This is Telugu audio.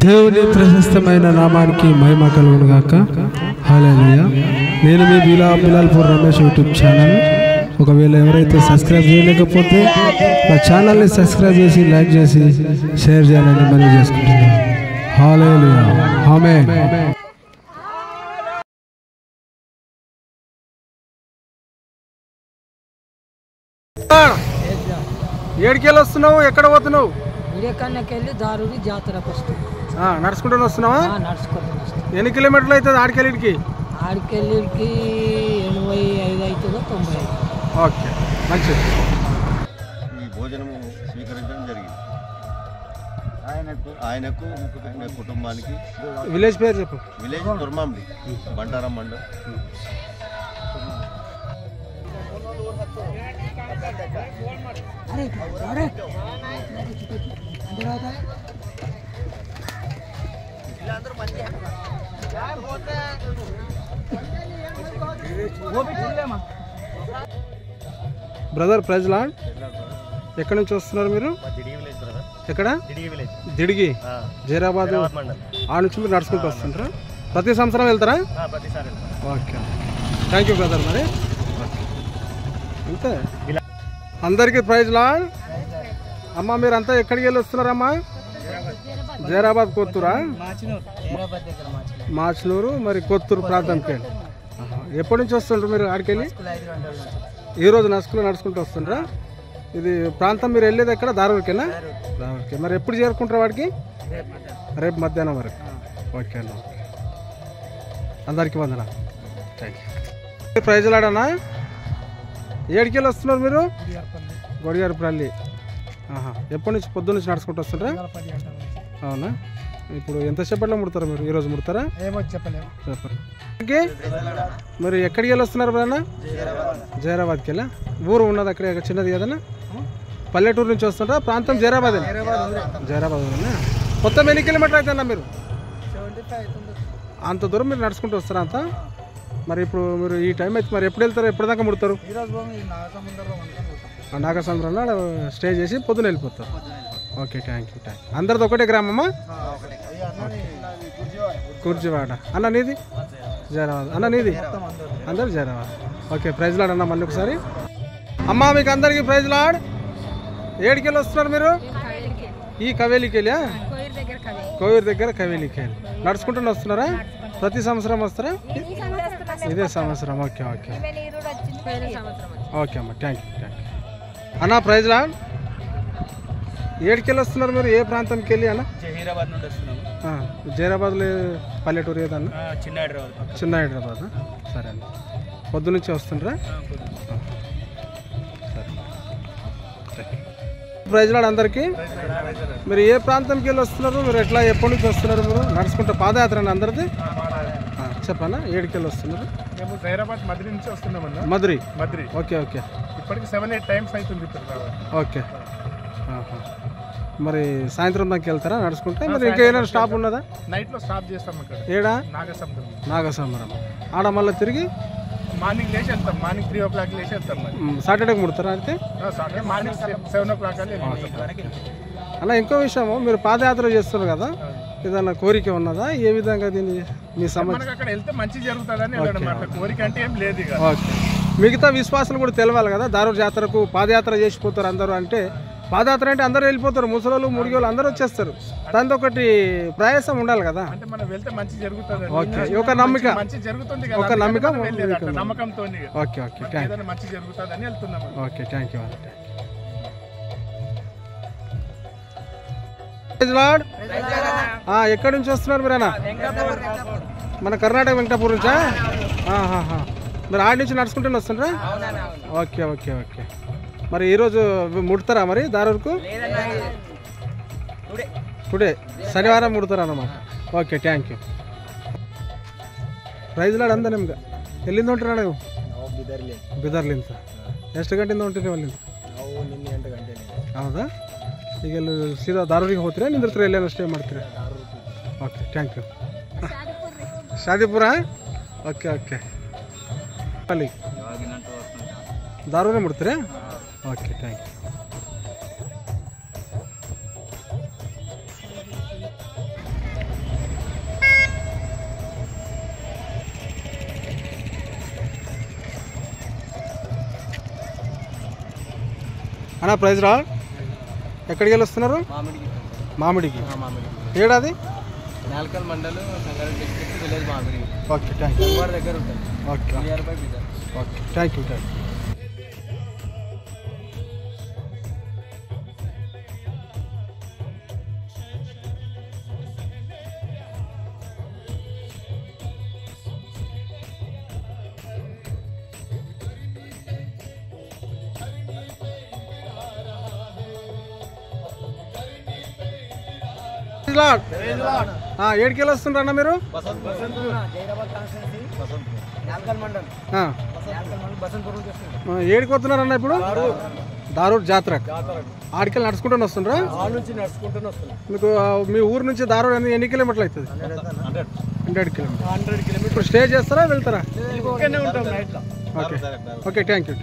దేవుని ప్రశస్తమైన నామానికి మహిమ కలుగును గాక. హల్లెలూయా. నేను మీ బిలాల్పూర్ రమేష్ యూట్యూబ్ ఛానల్. ఒకవేళ ఎవరైతే సబ్స్క్రైబ్ చేయలేకపోతే నా ఛానల్ని సబ్స్క్రైబ్ చేసి లైక్ చేసి షేర్ చేయాలని మనవి చేసుకుంటున్నాను. హల్లెలూయా. ఆమేన్. ఏడికెళ్ళి వస్తున్నావు? ఎక్కడ పోతున్నావు? దారుడి జాతర ఫస్ట్ నడుచుకుంటూ వస్తున్నావా? నడుచుకుంటూ. ఎన్ని కిలోమీటర్లు అవుతుంది ఆడికెళ్ళికి? ఆడికెళ్ళికి 85 అవుతుందో 90. ఓకే, మంచిది. ఈ భోజనము స్వీకరించడం జరిగింది. ఆయనకు ఆయన కుటుంబానికి. విలేజ్ పేరు చెప్పు. విలేజ్ తుర్మాండి, బంటారం మండలం. Brother praise Lord. ఎక్కడి నుంచి వస్తున్నారు మీరు? ఎక్కడ? దిడిగి, జైరాబాద్. ఆ నుంచి మీరు నడుచుకుంటూ వస్తుంటారా? ప్రతి సంవత్సరం వెళ్తారా? Okay, thank you brother. మరి అంతే. అందరికీ ప్రైజ్ లార్డ్. అమ్మ మీరంతా ఎక్కడికి వెళ్ళి వస్తున్నారమ్మా? జైరాబాద్, కొత్తూరా? మాచినూరు, మరి కొత్తూరు ప్రాంతంకి వెళ్ళి. ఎప్పటి నుంచి వస్తుంటారు మీరు ఆడికి వెళ్ళి? ఈరోజు నడుచుకుంటూ వస్తుంటారా? ఇది ప్రాంతం మీరు వెళ్ళేది ఎక్కడ? దారూరికేనా? దారూరికే. మరి ఎప్పుడు చేరుకుంటారు వాడికి? రేపు మధ్యాహ్నం వరకు. ఓకే అన్న, అందరికీ వందన. Thank you. ప్రైజ్ లాడనా? ఏడికెళ్ళి వస్తున్నారు మీరు? గొడిగారిపల్లి. ఎప్పటి నుంచి? పొద్దు నుంచి నడుచుకుంటూ వస్తుంటారా? అవునా? ఇప్పుడు ఎంతసేపట్లో ముడతారు మీరు? ఈరోజు ముడతారా? చెప్పలేదు. మరి ఎక్కడికి వెళ్ళి వస్తున్నారు బ్రదర్? జైరాబాద్కి వెళ్ళా. ఊరు ఉన్నది అక్కడ చిన్నది కదన్నా? పల్లెటూరు నుంచి వస్తుంటారా? ప్రాంతం జైరాబాద్. జైరాబాద్ ఊరేనా? మొత్తం ఎన్ని కిలోమీటర్ అవుతుందా మీరు? అంత దూరం మీరు నడుచుకుంటూ వస్తారా అంతా? మరి ఇప్పుడు మీరు ఈ టైం అయితే మరి ఎప్పుడు వెళ్తారు? ఎప్పటిదాకా ముడతారు? నాగసముద్రంలో స్టే చేసి పొద్దున వెళ్ళిపోతారు. Okay, thank you. అందరిది ఒకటే గ్రామమ్మా? కుర్జివాడ. అన్న నీది? జైరాబాద్. అన్న నీది? అందరు జైరాబాద్. ఓకే, ప్రైజ్ లాడ్ అన్న. మళ్ళీ ఒకసారి అమ్మా మీకు అందరికీ ప్రైజ్ లాడ్. ఏడికెళ్ళి వస్తున్నారు మీరు? ఈ కవేలికి వెళ్ళా? కోయూరు దగ్గర కవేలికి వెళ్ళి నడుచుకుంటూ వస్తున్నారా? ప్రతి సంవత్సరం వస్తారా? ఇదే సంవత్సరం. ఓకే ఓకే ఓకే అమ్మ, థ్యాంక్ యూ. అన్న ప్రైజ్ లాడ్. ఏడికెళ్ళి వస్తున్నారు మీరు? ఏ ప్రాంతంకి వెళ్ళి అన్న? జహీరాబాద్ నుండి వస్తున్నాము. జైరాబాద్లో పల్లెటూరు ఏదన్నా? చిన్న హైదరాబాద్. సరే అన్న, పొద్దు నుంచి వస్తుండ్రా? సరే. ప్రైజ్ లాడ్ అందరికీ. మీరు ఏ ప్రాంతంకి వెళ్ళి వస్తున్నారు? మీరు ఎట్లా ఎప్పటి నుంచి వస్తున్నారు? మీరు నడుచుకుంటే పాదయాత్ర అండి అందరిది? చెప్పన్నా. ఏడికెళ్ళి వస్తున్నారు? మేము జైరాబాద్ మద్రి నుంచి వస్తున్నామన్నా. మద్రి. Okay okay. ఇప్పటికి 7-8 టైమ్స్ అవుతుంది. ఓకే. మరి సాయంత్రం దాకా వెళ్తారా నడుచుకుంటే? మరి ఇంకా ఏదైనా స్టాప్ ఉన్నదా? నైట్ లో స్టాప్ చేస్తాం ఇక్కడ. ఏడా? నాగసముద్రం. ఆడ మళ్ళీ తిరిగి మార్నింగ్ లేచి వెళ్తాం. మార్నింగ్ 3 o'clock లేచి వెళ్తాం. సాటర్డేకి ముడతారా? అయితే సాటర్డే మార్నింగ్ 7 o'clock అలా. ఇంకో విషయము, మీరు పాదయాత్ర చేస్తున్నారు కదా, ఏదైనా కోరిక ఉన్నదా? ఏ విధంగా దీన్ని మీ సమస్య? అక్కడ వెళ్తే మంచి జరుగుతుందని కోరిక అంటే ఏం లేదు. ఓకే. మిగతా విశ్వాసాలు కూడా తెలవాలి కదా. దారూర్ జాతరకు పాదయాత్ర చేసిపోతారు అందరూ. అంటే పాదయాత్ర అంటే అందరూ వెళ్ళిపోతారు, ముసలోళ్ళు ముడిగోళ్ళు అందరూ వచ్చేస్తారు. దాంతో ఒకటి ప్రయాసం ఉండాలి కదా. అంటే మనం వెళ్తే మంచి జరుగుతుంది. ఓకే, ఒక నమ్మకం. మంచి జరుగుతుంది, ఒక నమ్మకంతో. ఓకే ఓకే, మంచి జరుగుతుందని వెళ్తున్నాం. Okay, thank you. ఎక్కడి నుంచి వస్తున్నారు మీరు అన్న? మన కర్ణాటక వెంకటాపూర్ నుంచా? మరి ఆడి నుంచి నడుచుకుంటూనే వస్తుండ్రా? Okay okay okay. మరి ఈరోజు ముడతారా మరి దారూరుకు? టుడే శనివారం ముడతారా అన్నమాట. Okay, thank you. ಪ್ರೈಸ್ ಲಾಡ್ ಅಂದ ನಿಮ್ಗೆ. ಎಲ್ಲಿಂದ ಹೊಂಟ್ರಿ ನೀವು? ಬಿದರ್ಲಿಂದ. ಎಷ್ಟು ಗಂಟೆಯಿಂದ ಹೊಂಟಿರಿ ಅಲ್ಲಿಂದ? ನಾವು ನಿನ್ನೆ 8 ಗಂಟೆ. ಹೌದಾ? ಈಗ ಇಲ್ಲಿ ಸೀದಾ ದಾರೂರಿಗೆ ಹೋಗ್ತೀರಾ? ನಿಂದಿರ್ತೀರ ಎಲ್ಲೇನೋ ಸ್ಟೇ ಮಾಡ್ತೀರಾ? Okay, thank you. Shadipura? Okay okay. ಅಲ್ಲಿ ದಾರೂರೇ ಮುಡ್ತೀರಾ? Okay, thank you. అన్న ప్రైజ్ రా ఎక్కడికి వెళ్ళి వస్తున్నారు మామిడికి మామిడికి మామిడి ఏడాది నేలకల్ మండలం Sangareddy district village Mamidi okay thank you వారి దగ్గర ఉంటుంది ఓకే నియర్ బై బిజర్ ఓకే థ్యాంక్ యూ ఏడుకెళ్ళి వస్తుండ్రు అన్న మీరు ఏడికి వస్తున్నారు అన్న ఇప్పుడు దారూర్ జాతర ఆడికెళ్ళి నడుచుకుంటూ వస్తుండ్రా మీకు మీ ఊరు నుంచి దారూర్ ఎన్ని కిలోమీటర్లు అవుతుంది 100 కిలోమీటర్ ఇప్పుడు స్టే చేస్తారా వెళ్తారా ఓకే ఓకే థ్యాంక్ యూ